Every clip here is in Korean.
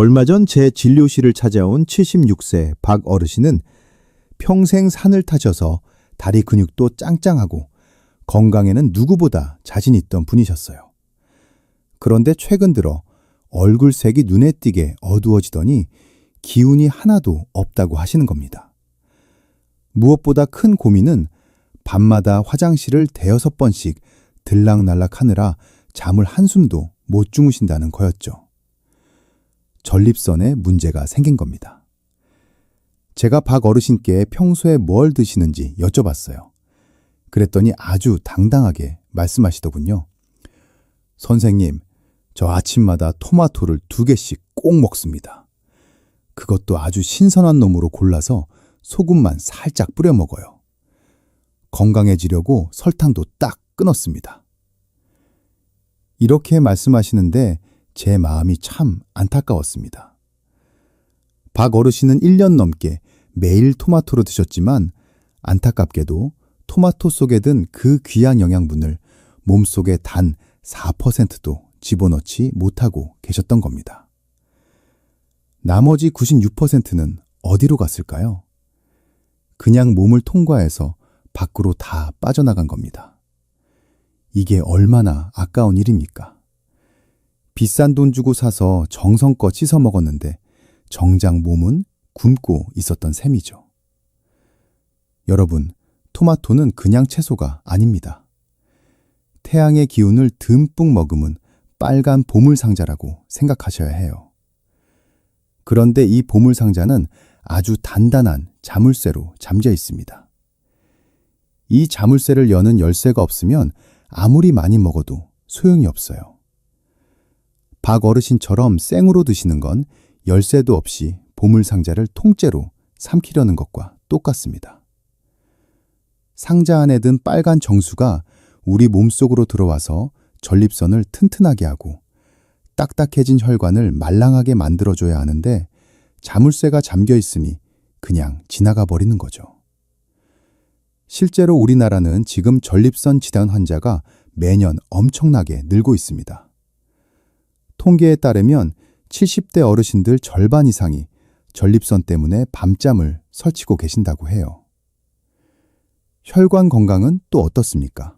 얼마 전 제 진료실을 찾아온 76세 박 어르신은 평생 산을 타셔서 다리 근육도 짱짱하고 건강에는 누구보다 자신 있던 분이셨어요. 그런데 최근 들어 얼굴색이 눈에 띄게 어두워지더니 기운이 하나도 없다고 하시는 겁니다. 무엇보다 큰 고민은 밤마다 화장실을 대여섯 번씩 들락날락 하느라 잠을 한숨도 못 주무신다는 거였죠. 전립선에 문제가 생긴 겁니다. 제가 박 어르신께 평소에 뭘 드시는지 여쭤봤어요. 그랬더니 아주 당당하게 말씀하시더군요. 선생님, 저 아침마다 토마토를 2개씩 꼭 먹습니다. 그것도 아주 신선한 놈으로 골라서 소금만 살짝 뿌려 먹어요. 건강해지려고 설탕도 딱 끊었습니다. 이렇게 말씀하시는데 제 마음이 참 안타까웠습니다. 박 어르신은 1년 넘게 매일 토마토를 드셨지만 안타깝게도 토마토 속에 든 그 귀한 영양분을 몸속에 단 4%도 집어넣지 못하고 계셨던 겁니다. 나머지 96%는 어디로 갔을까요? 그냥 몸을 통과해서 밖으로 다 빠져나간 겁니다. 이게 얼마나 아까운 일입니까? 비싼 돈 주고 사서 정성껏 씻어 먹었는데 정작 몸은 굶고 있었던 셈이죠. 여러분, 토마토는 그냥 채소가 아닙니다. 태양의 기운을 듬뿍 머금은 빨간 보물상자라고 생각하셔야 해요. 그런데 이 보물상자는 아주 단단한 자물쇠로 잠겨 있습니다. 이 자물쇠를 여는 열쇠가 없으면 아무리 많이 먹어도 소용이 없어요. 박 어르신처럼 생으로 드시는 건 열쇠도 없이 보물상자를 통째로 삼키려는 것과 똑같습니다. 상자 안에 든 빨간 정수가 우리 몸속으로 들어와서 전립선을 튼튼하게 하고 딱딱해진 혈관을 말랑하게 만들어줘야 하는데 자물쇠가 잠겨 있으니 그냥 지나가 버리는 거죠. 실제로 우리나라는 지금 전립선 질환 환자가 매년 엄청나게 늘고 있습니다. 통계에 따르면 70대 어르신들 절반 이상이 전립선 때문에 밤잠을 설치고 계신다고 해요. 혈관 건강은 또 어떻습니까?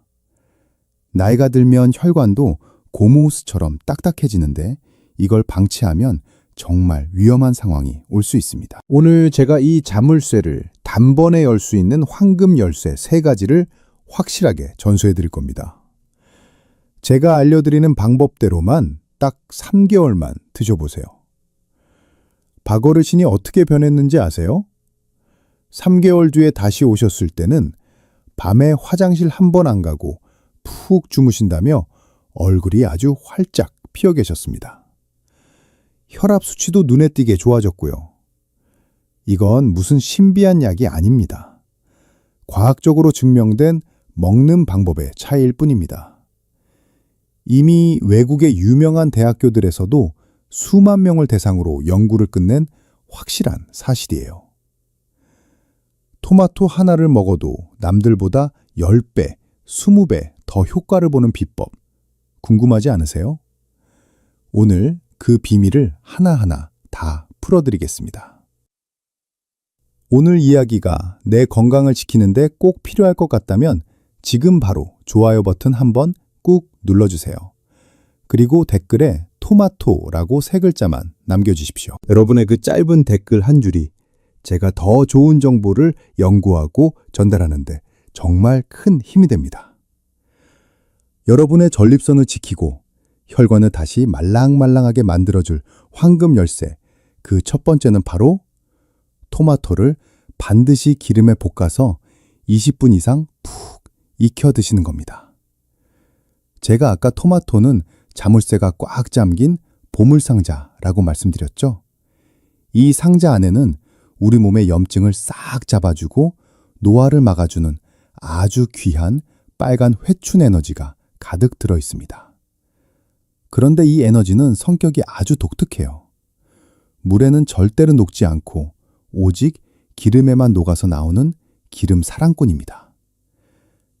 나이가 들면 혈관도 고무호스처럼 딱딱해지는데 이걸 방치하면 정말 위험한 상황이 올 수 있습니다. 오늘 제가 이 자물쇠를 단번에 열 수 있는 황금 열쇠 3가지를 확실하게 전수해 드릴 겁니다. 제가 알려드리는 방법대로만 딱 3개월만 드셔보세요. 박 어르신이 어떻게 변했는지 아세요? 3개월 뒤에 다시 오셨을 때는 밤에 화장실 한 번 안 가고 푹 주무신다며 얼굴이 아주 활짝 피어 계셨습니다. 혈압 수치도 눈에 띄게 좋아졌고요. 이건 무슨 신비한 약이 아닙니다. 과학적으로 증명된 먹는 방법의 차이일 뿐입니다. 이미 외국의 유명한 대학교들에서도 수만 명을 대상으로 연구를 끝낸 확실한 사실이에요. 토마토 하나를 먹어도 남들보다 10배, 20배 더 효과를 보는 비법 궁금하지 않으세요? 오늘 그 비밀을 하나하나 다 풀어드리겠습니다. 오늘 이야기가 내 건강을 지키는데 꼭 필요할 것 같다면 지금 바로 좋아요 버튼 한번 꾹 눌러주세요. 그리고 댓글에 토마토라고 3글자만 남겨주십시오. 여러분의 그 짧은 댓글 한 줄이 제가 더 좋은 정보를 연구하고 전달하는데 정말 큰 힘이 됩니다. 여러분의 전립선을 지키고 혈관을 다시 말랑말랑하게 만들어줄 황금 열쇠, 그 첫 번째는 바로 토마토를 반드시 기름에 볶아서 20분 이상 푹 익혀 드시는 겁니다. 제가 아까 토마토는 자물쇠가 꽉 잠긴 보물상자라고 말씀드렸죠? 이 상자 안에는 우리 몸의 염증을 싹 잡아주고 노화를 막아주는 아주 귀한 빨간 회춘 에너지가 가득 들어 있습니다. 그런데 이 에너지는 성격이 아주 독특해요. 물에는 절대로 녹지 않고 오직 기름에만 녹아서 나오는 기름 사랑꾼입니다.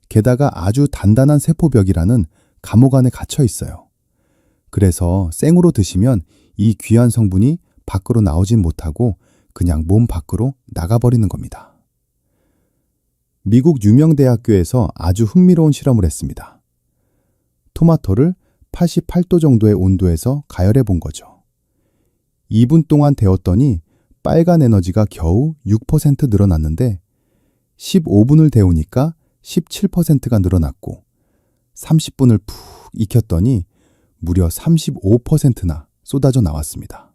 게다가 아주 단단한 세포벽이라는 감옥 안에 갇혀 있어요. 그래서 생으로 드시면 이 귀한 성분이 밖으로 나오진 못하고 그냥 몸 밖으로 나가버리는 겁니다. 미국 유명 대학교에서 아주 흥미로운 실험을 했습니다. 토마토를 88도 정도의 온도에서 가열해 본 거죠. 2분 동안 데웠더니 빨간 에너지가 겨우 6% 늘어났는데 15분을 데우니까 17%가 늘어났고 30분을 푹 익혔더니 무려 35%나 쏟아져 나왔습니다.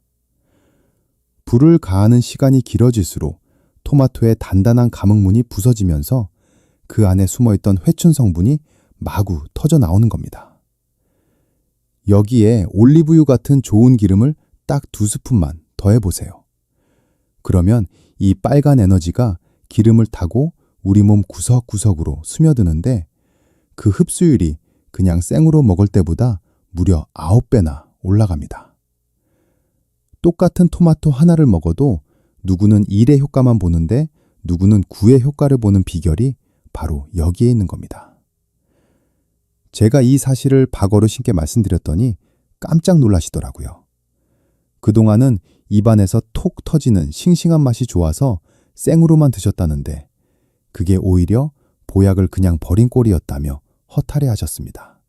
불을 가하는 시간이 길어질수록 토마토의 단단한 감흥문이 부서지면서 그 안에 숨어있던 회춘 성분이 마구 터져 나오는 겁니다. 여기에 올리브유 같은 좋은 기름을 딱 2스푼만 더해보세요. 그러면 이 빨간 에너지가 기름을 타고 우리 몸 구석구석으로 스며드는데 그 흡수율이 그냥 생으로 먹을 때보다 무려 9배나 올라갑니다. 똑같은 토마토 하나를 먹어도 누구는 1의 효과만 보는데 누구는 9의 효과를 보는 비결이 바로 여기에 있는 겁니다. 제가 이 사실을 박 어르신께 말씀드렸더니 깜짝 놀라시더라고요. 그동안은 입안에서 톡 터지는 싱싱한 맛이 좋아서 생으로만 드셨다는데 그게 오히려 보약을 그냥 버린 꼴이었다며 허탈해 하셨습니다.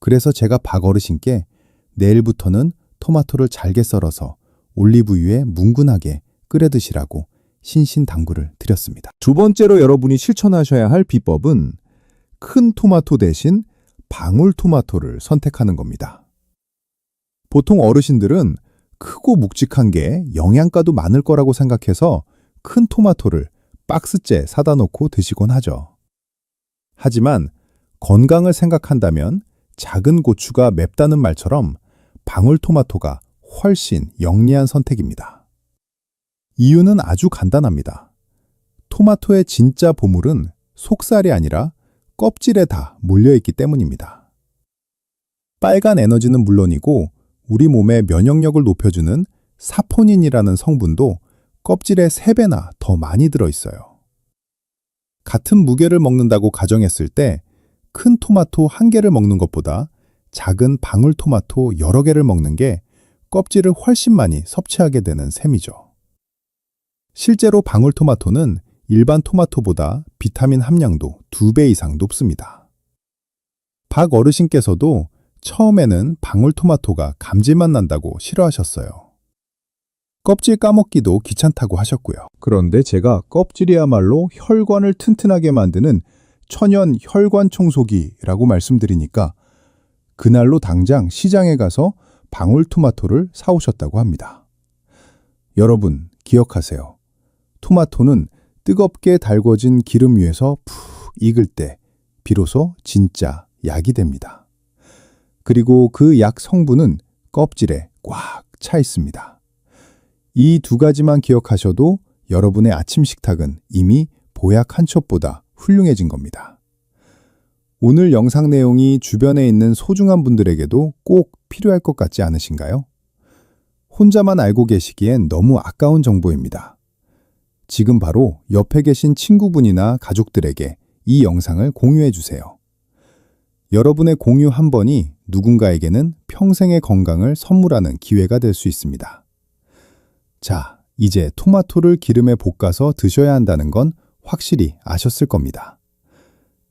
그래서 제가 박 어르신께 내일부터는 토마토를 잘게 썰어서 올리브유에 뭉근하게 끓여 드시라고 신신당부를 드렸습니다. 두 번째로 여러분이 실천하셔야 할 비법은 큰 토마토 대신 방울토마토를 선택하는 겁니다. 보통 어르신들은 크고 묵직한 게 영양가도 많을 거라고 생각해서 큰 토마토를 박스째 사다 놓고 드시곤 하죠. 하지만 건강을 생각한다면 작은 고추가 맵다는 말처럼 방울토마토가 훨씬 영리한 선택입니다. 이유는 아주 간단합니다. 토마토의 진짜 보물은 속살이 아니라 껍질에 다 몰려있기 때문입니다. 빨간 에너지는 물론이고 우리 몸의 면역력을 높여주는 사포닌이라는 성분도 껍질에 3배나 더 많이 들어있어요. 같은 무게를 먹는다고 가정했을 때 큰 토마토 1개를 먹는 것보다 작은 방울토마토 여러 개를 먹는 게 껍질을 훨씬 많이 섭취하게 되는 셈이죠. 실제로 방울토마토는 일반 토마토보다 비타민 함량도 2배 이상 높습니다. 박 어르신께서도 처음에는 방울토마토가 감질맛 난다고 싫어하셨어요. 껍질 까먹기도 귀찮다고 하셨고요. 그런데 제가 껍질이야말로 혈관을 튼튼하게 만드는 천연 혈관 청소기라고 말씀드리니까 그날로 당장 시장에 가서 방울토마토를 사오셨다고 합니다. 여러분 기억하세요. 토마토는 뜨겁게 달궈진 기름 위에서 푹 익을 때 비로소 진짜 약이 됩니다. 그리고 그 약 성분은 껍질에 꽉 차 있습니다. 이 2가지만 기억하셔도 여러분의 아침 식탁은 이미 보약 한 첩보다 훌륭해진 겁니다. 오늘 영상 내용이 주변에 있는 소중한 분들에게도 꼭 필요할 것 같지 않으신가요? 혼자만 알고 계시기엔 너무 아까운 정보입니다. 지금 바로 옆에 계신 친구분이나 가족들에게 이 영상을 공유해 주세요. 여러분의 공유 한 번이 누군가에게는 평생의 건강을 선물하는 기회가 될 수 있습니다. 자, 이제 토마토를 기름에 볶아서 드셔야 한다는 건 확실히 아셨을 겁니다.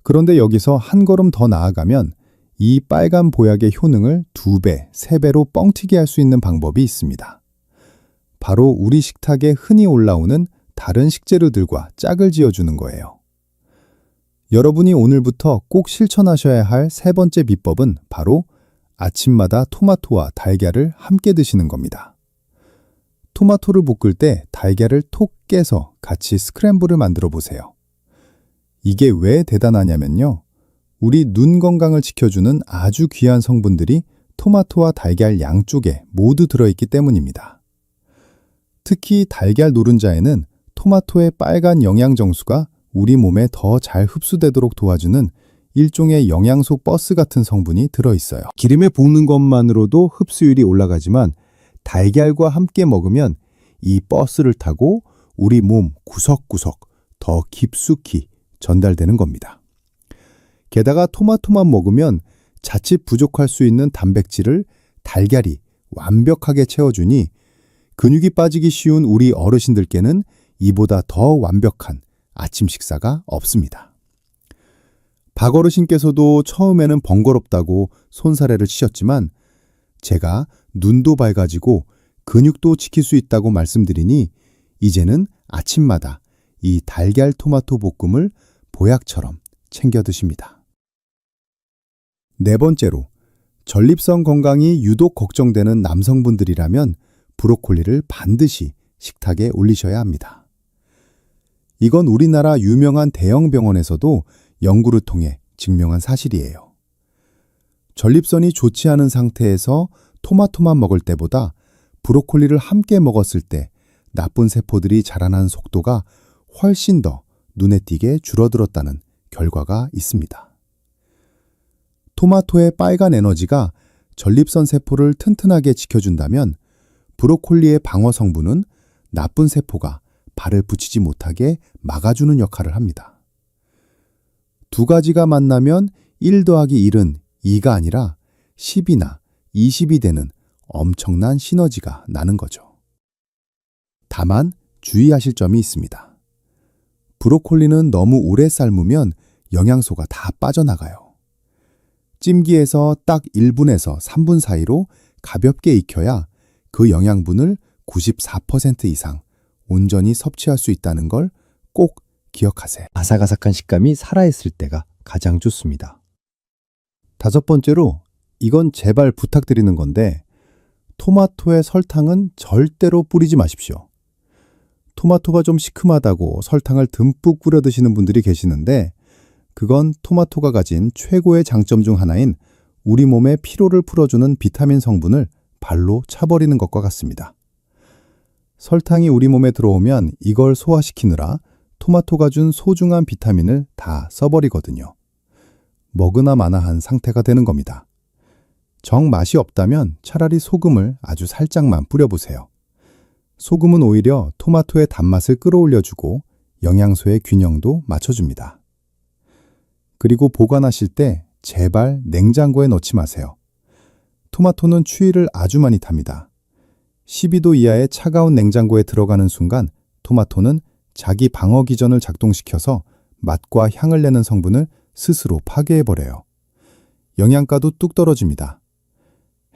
그런데 여기서 한 걸음 더 나아가면 이 빨간 보약의 효능을 2배, 3배로 뻥튀기 할 수 있는 방법이 있습니다. 바로 우리 식탁에 흔히 올라오는 다른 식재료들과 짝을 지어주는 거예요. 여러분이 오늘부터 꼭 실천하셔야 할 3번째 비법은 바로 아침마다 토마토와 달걀을 함께 드시는 겁니다. 토마토를 볶을 때 달걀을 톡 깨서 같이 스크램블을 만들어 보세요. 이게 왜 대단하냐면요. 우리 눈 건강을 지켜주는 아주 귀한 성분들이 토마토와 달걀 양쪽에 모두 들어있기 때문입니다. 특히 달걀 노른자에는 토마토의 빨간 영양 정수가 우리 몸에 더 잘 흡수되도록 도와주는 일종의 영양소 버스 같은 성분이 들어있어요. 기름에 볶는 것만으로도 흡수율이 올라가지만 달걀과 함께 먹으면 이 버스를 타고 우리 몸 구석구석 더 깊숙이 전달되는 겁니다. 게다가 토마토만 먹으면 자칫 부족할 수 있는 단백질을 달걀이 완벽하게 채워주니 근육이 빠지기 쉬운 우리 어르신들께는 이보다 더 완벽한 아침 식사가 없습니다. 박 어르신께서도 처음에는 번거롭다고 손사래를 치셨지만 제가 눈도 밝아지고 근육도 지킬 수 있다고 말씀드리니 이제는 아침마다 이 달걀 토마토 볶음을 보약처럼 챙겨 드십니다. 네 번째로, 전립선 건강이 유독 걱정되는 남성분들이라면 브로콜리를 반드시 식탁에 올리셔야 합니다. 이건 우리나라 유명한 대형 병원에서도 연구를 통해 증명한 사실이에요. 전립선이 좋지 않은 상태에서 토마토만 먹을 때보다 브로콜리를 함께 먹었을 때 나쁜 세포들이 자라나는 속도가 훨씬 더 눈에 띄게 줄어들었다는 결과가 있습니다. 토마토의 빨간 에너지가 전립선 세포를 튼튼하게 지켜준다면 브로콜리의 방어 성분은 나쁜 세포가 발을 붙이지 못하게 막아주는 역할을 합니다. 두 가지가 만나면 1 더하기 1은 2가 아니라 10이나 20이 되는 엄청난 시너지가 나는 거죠. 다만 주의하실 점이 있습니다. 브로콜리는 너무 오래 삶으면 영양소가 다 빠져나가요. 찜기에서 딱 1분에서 3분 사이로 가볍게 익혀야 그 영양분을 94% 이상 온전히 섭취할 수 있다는 걸 꼭 기억하세요. 아삭아삭한 식감이 살아있을 때가 가장 좋습니다. 5번째로, 이건 제발 부탁드리는 건데 토마토에 설탕은 절대로 뿌리지 마십시오. 토마토가 좀 시큼하다고 설탕을 듬뿍 뿌려 드시는 분들이 계시는데 그건 토마토가 가진 최고의 장점 중 하나인 우리 몸의 피로를 풀어주는 비타민 성분을 발로 차버리는 것과 같습니다. 설탕이 우리 몸에 들어오면 이걸 소화시키느라 토마토가 준 소중한 비타민을 다 써버리거든요. 먹으나 마나한 상태가 되는 겁니다. 정 맛이 없다면 차라리 소금을 아주 살짝만 뿌려보세요. 소금은 오히려 토마토의 단맛을 끌어올려주고 영양소의 균형도 맞춰줍니다. 그리고 보관하실 때 제발 냉장고에 넣지 마세요. 토마토는 추위를 아주 많이 탑니다. 12도 이하의 차가운 냉장고에 들어가는 순간 토마토는 자기 방어 기전을 작동시켜서 맛과 향을 내는 성분을 스스로 파괴해버려요. 영양가도 뚝 떨어집니다.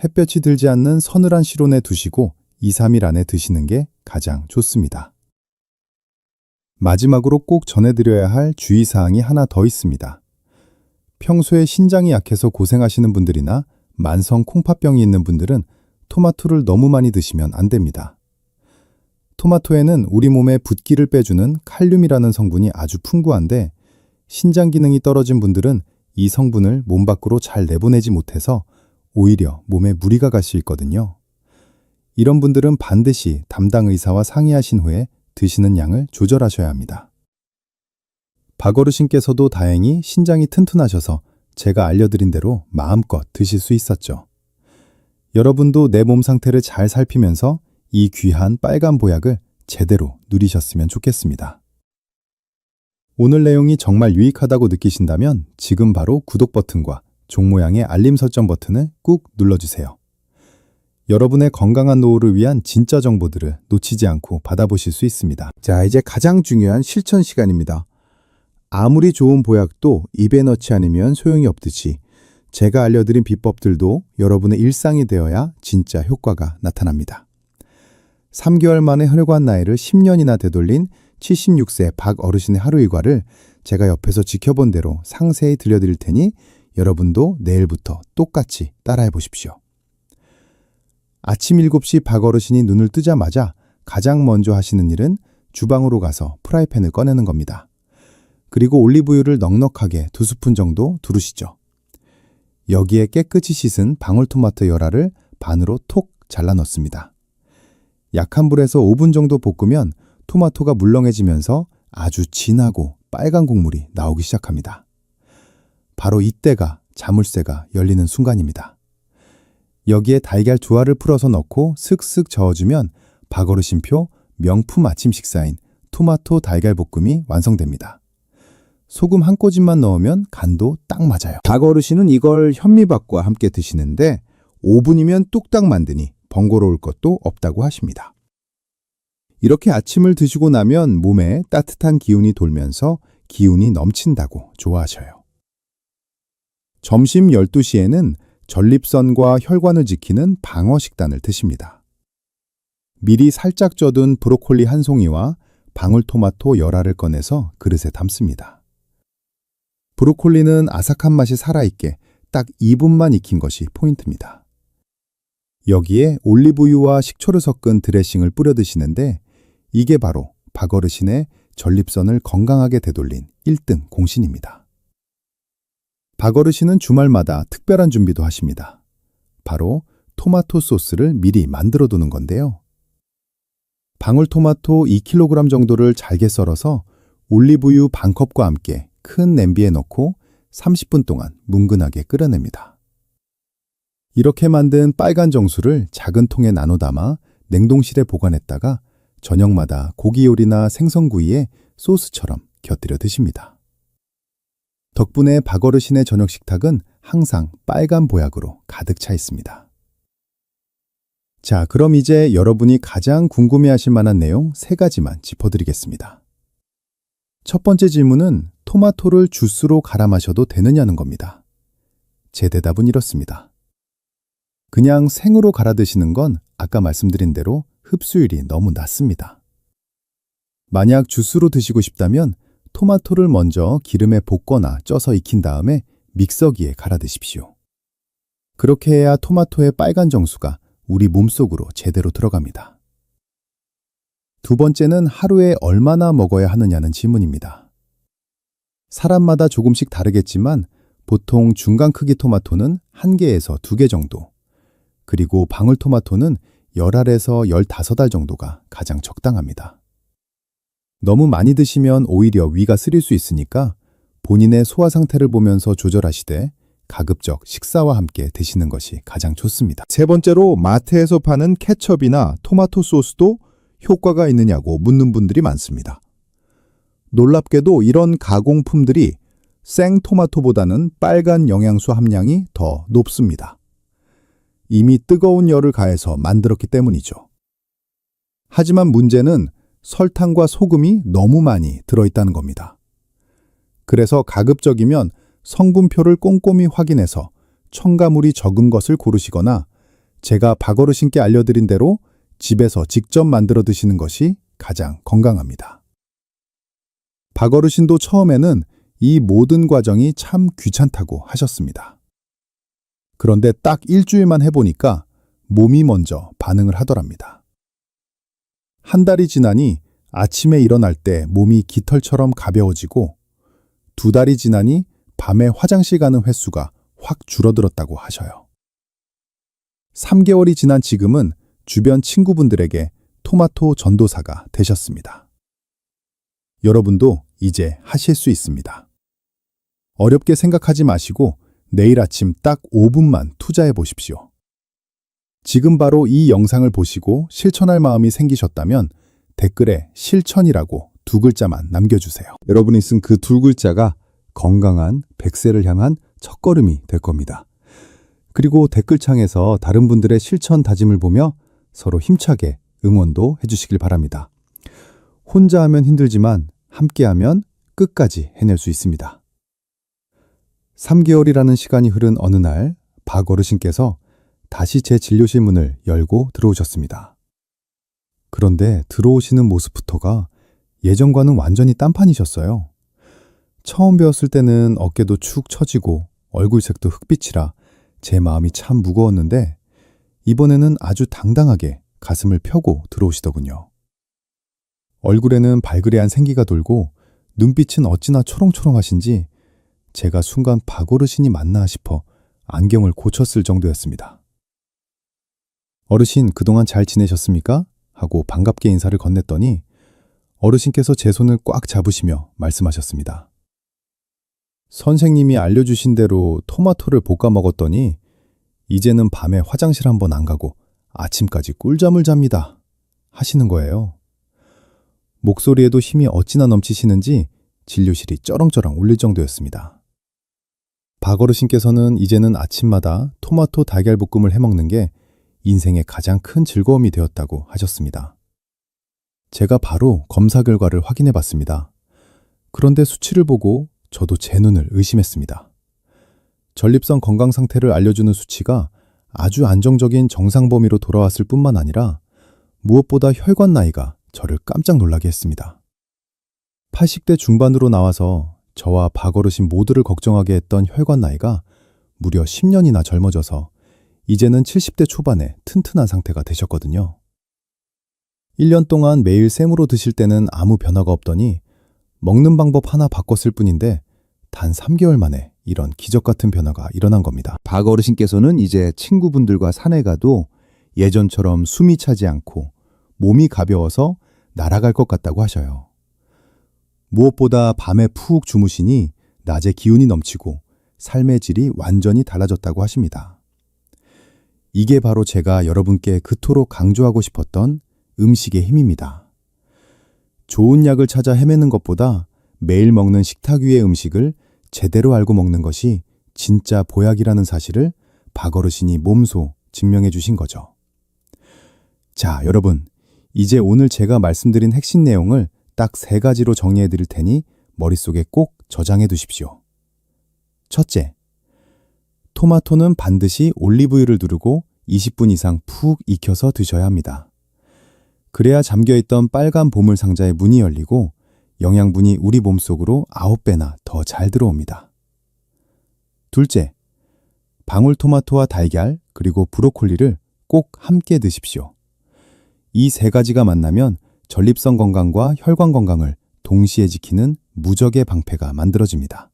햇볕이 들지 않는 서늘한 실온에 두시고 2, 3일 안에 드시는 게 가장 좋습니다. 마지막으로 꼭 전해드려야 할 주의사항이 하나 더 있습니다. 평소에 신장이 약해서 고생하시는 분들이나 만성 콩팥병이 있는 분들은 토마토를 너무 많이 드시면 안 됩니다. 토마토에는 우리 몸에 붓기를 빼주는 칼륨이라는 성분이 아주 풍부한데 신장 기능이 떨어진 분들은 이 성분을 몸 밖으로 잘 내보내지 못해서 오히려 몸에 무리가 갈 수 있거든요. 이런 분들은 반드시 담당 의사와 상의하신 후에 드시는 양을 조절하셔야 합니다. 박 어르신께서도 다행히 신장이 튼튼하셔서 제가 알려드린 대로 마음껏 드실 수 있었죠. 여러분도 내 몸 상태를 잘 살피면서 이 귀한 빨간 보약을 제대로 누리셨으면 좋겠습니다. 오늘 내용이 정말 유익하다고 느끼신다면 지금 바로 구독 버튼과 종 모양의 알림 설정 버튼을 꾹 눌러주세요. 여러분의 건강한 노후를 위한 진짜 정보들을 놓치지 않고 받아보실 수 있습니다. 자, 이제 가장 중요한 실천 시간입니다. 아무리 좋은 보약도 입에 넣지 않으면 소용이 없듯이 제가 알려드린 비법들도 여러분의 일상이 되어야 진짜 효과가 나타납니다. 3개월 만에 혈관 나이를 10년이나 되돌린 76세 박 어르신의 하루 일과를 제가 옆에서 지켜본 대로 상세히 들려드릴 테니 여러분도 내일부터 똑같이 따라해 보십시오. 아침 7시 박 어르신이 눈을 뜨자마자 가장 먼저 하시는 일은 주방으로 가서 프라이팬을 꺼내는 겁니다. 그리고 올리브유를 넉넉하게 2스푼 정도 두르시죠. 여기에 깨끗이 씻은 방울토마토 열알을 반으로 톡 잘라 넣습니다. 약한 불에서 5분 정도 볶으면 토마토가 물렁해지면서 아주 진하고 빨간 국물이 나오기 시작합니다. 바로 이때가 자물쇠가 열리는 순간입니다. 여기에 달걀 2알을 풀어서 넣고 슥슥 저어주면 박 어르신표 명품 아침 식사인 토마토 달걀 볶음이 완성됩니다. 소금 한 꼬집만 넣으면 간도 딱 맞아요. 박 어르신은 이걸 현미밥과 함께 드시는데 5분이면 뚝딱 만드니 번거로울 것도 없다고 하십니다. 이렇게 아침을 드시고 나면 몸에 따뜻한 기운이 돌면서 기운이 넘친다고 좋아하셔요. 점심 12시에는 전립선과 혈관을 지키는 방어 식단을 드십니다. 미리 살짝 쪄둔 브로콜리 한 송이와 방울토마토 열알을 꺼내서 그릇에 담습니다. 브로콜리는 아삭한 맛이 살아있게 딱 2분만 익힌 것이 포인트입니다. 여기에 올리브유와 식초를 섞은 드레싱을 뿌려 드시는데 이게 바로 박어르신의 전립선을 건강하게 되돌린 1등 공신입니다. 박어르신은 주말마다 특별한 준비도 하십니다. 바로 토마토 소스를 미리 만들어 두는 건데요. 방울토마토 2kg 정도를 잘게 썰어서 올리브유 반컵과 함께 큰 냄비에 넣고 30분 동안 뭉근하게 끓여냅니다. 이렇게 만든 빨간 정수를 작은 통에 나눠 담아 냉동실에 보관했다가 저녁마다 고기 요리나 생선구이에 소스처럼 곁들여 드십니다. 덕분에 박어르신의 저녁 식탁은 항상 빨간 보약으로 가득 차 있습니다. 자, 그럼 이제 여러분이 가장 궁금해하실 만한 내용 3가지만 짚어드리겠습니다. 첫 번째 질문은 토마토를 주스로 갈아 마셔도 되느냐는 겁니다. 제 대답은 이렇습니다. 그냥 생으로 갈아 드시는 건 아까 말씀드린 대로 흡수율이 너무 낮습니다. 만약 주스로 드시고 싶다면 토마토를 먼저 기름에 볶거나 쪄서 익힌 다음에 믹서기에 갈아 드십시오. 그렇게 해야 토마토의 빨간 정수가 우리 몸속으로 제대로 들어갑니다. 두 번째는 하루에 얼마나 먹어야 하느냐는 질문입니다. 사람마다 조금씩 다르겠지만 보통 중간 크기 토마토는 1개에서 2개 정도, 그리고 방울토마토는 10알에서 15알 정도가 가장 적당합니다. 너무 많이 드시면 오히려 위가 쓰릴 수 있으니까 본인의 소화 상태를 보면서 조절하시되 가급적 식사와 함께 드시는 것이 가장 좋습니다. 세 번째로 마트에서 파는 케첩이나 토마토 소스도 효과가 있느냐고 묻는 분들이 많습니다. 놀랍게도 이런 가공품들이 생토마토보다는 빨간 영양소 함량이 더 높습니다. 이미 뜨거운 열을 가해서 만들었기 때문이죠. 하지만 문제는 설탕과 소금이 너무 많이 들어있다는 겁니다. 그래서 가급적이면 성분표를 꼼꼼히 확인해서 첨가물이 적은 것을 고르시거나 제가 박어르신께 알려드린 대로 집에서 직접 만들어 드시는 것이 가장 건강합니다. 박어르신도 처음에는 이 모든 과정이 참 귀찮다고 하셨습니다. 그런데 딱 일주일만 해보니까 몸이 먼저 반응을 하더랍니다. 한 달이 지나니 아침에 일어날 때 몸이 깃털처럼 가벼워지고 2달이 지나니 밤에 화장실 가는 횟수가 확 줄어들었다고 하셔요. 3개월이 지난 지금은 주변 친구분들에게 토마토 전도사가 되셨습니다. 여러분도 이제 하실 수 있습니다. 어렵게 생각하지 마시고 내일 아침 딱 5분만 투자해 보십시오. 지금 바로 이 영상을 보시고 실천할 마음이 생기셨다면 댓글에 실천이라고 2글자만 남겨주세요. 여러분이 쓴 그 2글자가 건강한 100세를 향한 첫걸음이 될 겁니다. 그리고 댓글창에서 다른 분들의 실천 다짐을 보며 서로 힘차게 응원도 해주시길 바랍니다. 혼자 하면 힘들지만 함께하면 끝까지 해낼 수 있습니다. 3개월이라는 시간이 흐른 어느 날 박 어르신께서 다시 제 진료실 문을 열고 들어오셨습니다. 그런데 들어오시는 모습부터가 예전과는 완전히 딴판이셨어요. 처음 배웠을 때는 어깨도 축 처지고 얼굴색도 흑빛이라 제 마음이 참 무거웠는데 이번에는 아주 당당하게 가슴을 펴고 들어오시더군요. 얼굴에는 발그레한 생기가 돌고 눈빛은 어찌나 초롱초롱하신지 제가 순간 박 어르신이 맞나 싶어 안경을 고쳤을 정도였습니다. 어르신, 그동안 잘 지내셨습니까? 하고 반갑게 인사를 건넸더니 어르신께서 제 손을 꽉 잡으시며 말씀하셨습니다. 선생님이 알려주신 대로 토마토를 볶아 먹었더니 이제는 밤에 화장실 한번 안 가고 아침까지 꿀잠을 잡니다. 하시는 거예요. 목소리에도 힘이 어찌나 넘치시는지 진료실이 쩌렁쩌렁 울릴 정도였습니다. 박 어르신께서는 이제는 아침마다 토마토 달걀볶음을 해먹는 게 인생의 가장 큰 즐거움이 되었다고 하셨습니다. 제가 바로 검사 결과를 확인해 봤습니다. 그런데 수치를 보고 저도 제 눈을 의심했습니다. 전립선 건강 상태를 알려주는 수치가 아주 안정적인 정상 범위로 돌아왔을 뿐만 아니라 무엇보다 혈관 나이가 저를 깜짝 놀라게 했습니다. 80대 중반으로 나와서 저와 박어르신 모두를 걱정하게 했던 혈관 나이가 무려 10년이나 젊어져서 이제는 70대 초반에 튼튼한 상태가 되셨거든요. 1년 동안 매일 생으로 드실 때는 아무 변화가 없더니 먹는 방법 하나 바꿨을 뿐인데 단 3개월 만에 이런 기적 같은 변화가 일어난 겁니다. 박 어르신께서는 이제 친구분들과 산에 가도 예전처럼 숨이 차지 않고 몸이 가벼워서 날아갈 것 같다고 하셔요. 무엇보다 밤에 푹 주무시니 낮에 기운이 넘치고 삶의 질이 완전히 달라졌다고 하십니다. 이게 바로 제가 여러분께 그토록 강조하고 싶었던 음식의 힘입니다. 좋은 약을 찾아 헤매는 것보다 매일 먹는 식탁 위의 음식을 제대로 알고 먹는 것이 진짜 보약이라는 사실을 박어르신이 몸소 증명해 주신 거죠. 자, 여러분, 이제 오늘 제가 말씀드린 핵심 내용을 딱 3가지로 정리해 드릴 테니 머릿속에 꼭 저장해 두십시오. 첫째, 토마토는 반드시 올리브유를 두르고 20분 이상 푹 익혀서 드셔야 합니다. 그래야 잠겨있던 빨간 보물 상자의 문이 열리고 영양분이 우리 몸속으로 9배나 더 잘 들어옵니다. 둘째, 방울토마토와 달걀 그리고 브로콜리를 꼭 함께 드십시오. 이 3가지가 만나면 전립선 건강과 혈관 건강을 동시에 지키는 무적의 방패가 만들어집니다.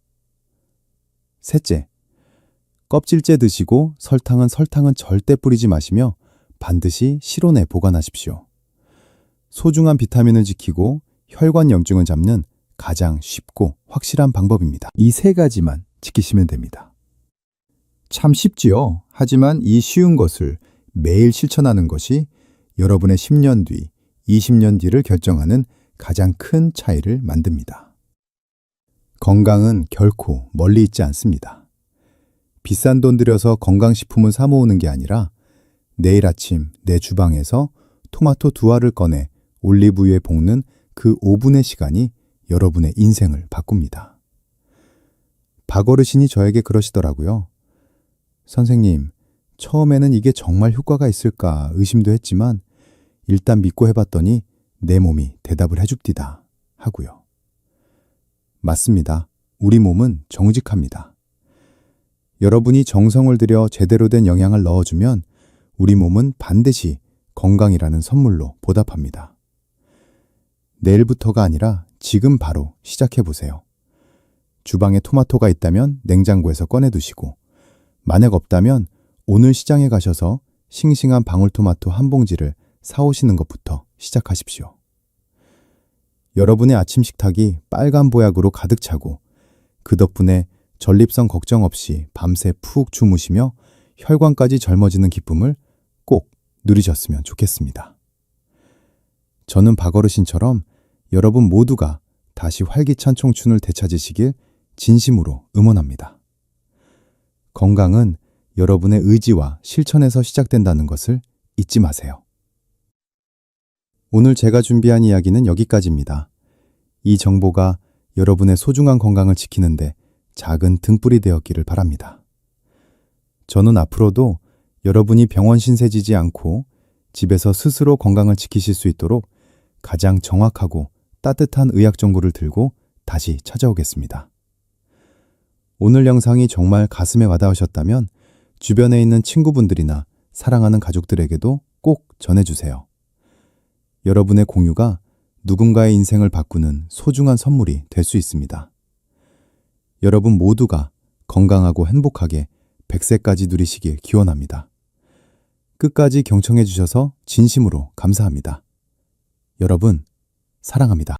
셋째, 껍질째 드시고 설탕은 절대 뿌리지 마시며 반드시 실온에 보관하십시오. 소중한 비타민을 지키고 혈관 염증을 잡는 가장 쉽고 확실한 방법입니다. 이 3가지만 지키시면 됩니다. 참 쉽지요. 하지만 이 쉬운 것을 매일 실천하는 것이 여러분의 10년 뒤, 20년 뒤를 결정하는 가장 큰 차이를 만듭니다. 건강은 결코 멀리 있지 않습니다. 비싼 돈 들여서 건강식품을 사 모으는 게 아니라 내일 아침 내 주방에서 토마토 2알을 꺼내 올리브유에 볶는 그 5분의 시간이 여러분의 인생을 바꿉니다. 박어르신이 저에게 그러시더라고요. 선생님, 처음에는 이게 정말 효과가 있을까 의심도 했지만 일단 믿고 해봤더니 내 몸이 대답을 해줍디다 하고요. 맞습니다. 우리 몸은 정직합니다. 여러분이 정성을 들여 제대로 된 영양을 넣어주면 우리 몸은 반드시 건강이라는 선물로 보답합니다. 내일부터가 아니라 지금 바로 시작해보세요. 주방에 토마토가 있다면 냉장고에서 꺼내두시고 만약 없다면 오늘 시장에 가셔서 싱싱한 방울토마토 한 봉지를 사오시는 것부터 시작하십시오. 여러분의 아침 식탁이 빨간 보약으로 가득 차고 그 덕분에 전립선 걱정 없이 밤새 푹 주무시며 혈관까지 젊어지는 기쁨을 꼭 누리셨으면 좋겠습니다. 저는 박어르신처럼 여러분 모두가 다시 활기찬 청춘을 되찾으시길 진심으로 응원합니다. 건강은 여러분의 의지와 실천에서 시작된다는 것을 잊지 마세요. 오늘 제가 준비한 이야기는 여기까지입니다. 이 정보가 여러분의 소중한 건강을 지키는데 작은 등불이 되었기를 바랍니다. 저는 앞으로도 여러분이 병원 신세지지 않고 집에서 스스로 건강을 지키실 수 있도록 가장 정확하고 따뜻한 의학 정보를 들고 다시 찾아오겠습니다. 오늘 영상이 정말 가슴에 와닿으셨다면 주변에 있는 친구분들이나 사랑하는 가족들에게도 꼭 전해주세요. 여러분의 공유가 누군가의 인생을 바꾸는 소중한 선물이 될 수 있습니다. 여러분 모두가 건강하고 행복하게 100세까지 누리시길 기원합니다. 끝까지 경청해 주셔서 진심으로 감사합니다. 여러분, 사랑합니다.